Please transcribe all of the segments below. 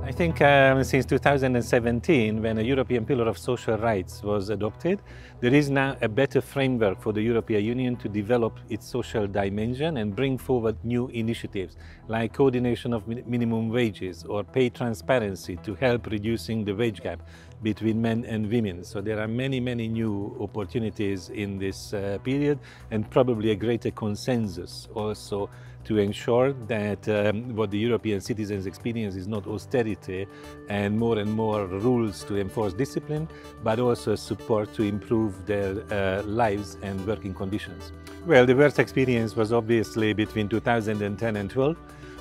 I think since 2017, when a European Pillar of Social Rights was adopted, there is now a better framework for the European Union to develop its social dimension and bring forward new initiatives like coordination of minimum wages or pay transparency to help reducing the wage gap between men and women. So there are many new opportunities in this period, and probably a greater consensus also to ensure that what the European citizens experience is not austerity and more rules to enforce discipline, but also support to improve their lives and working conditions. Well, the worst experience was obviously between 2010 and 12,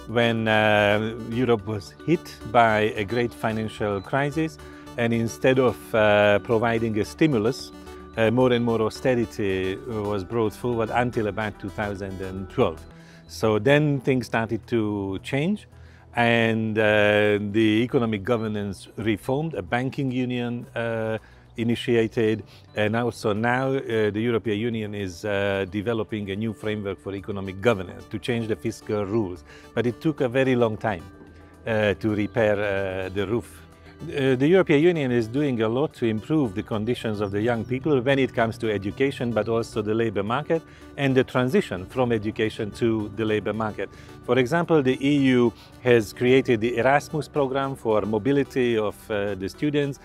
when Europe was hit by a great financial crisis, and instead of providing a stimulus, more and more austerity was brought forward until about 2012. So then things started to change, and the economic governance reformed, a banking union initiated, and also now the European Union is developing a new framework for economic governance to change the fiscal rules. But it took a very long time to repair the roof. The European Union is doing a lot to improve the conditions of the young people when it comes to education, but also the labor market and the transition from education to the labor market. For example, the EU has created the Erasmus program for mobility of the students,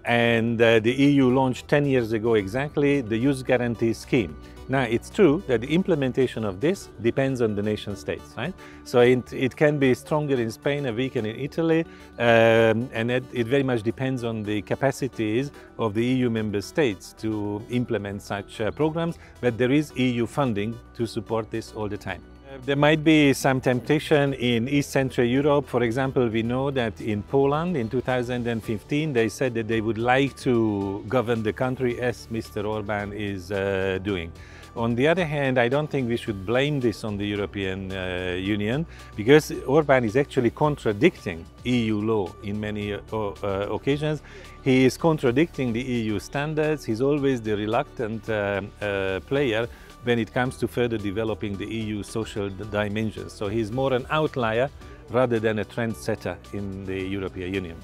and the EU launched 10 years ago exactly the Youth Guarantee Scheme. Now, it's true that the implementation of this depends on the nation states, right? So it can be stronger in Spain and weaker in Italy, and it very much depends on the capacities of the EU member states to implement such programs, but there is EU funding to support this all the time. There might be some temptation in East Central Europe. For example, we know that in Poland in 2015 they said that they would like to govern the country as Mr. Orban is doing. On the other hand, I don't think we should blame this on the European Union, because Orban is actually contradicting EU law in many occasions. He is contradicting the EU standards. He's always the reluctant player when it comes to further developing the EU social dimensions. So he's more an outlier rather than a trendsetter in the European Union.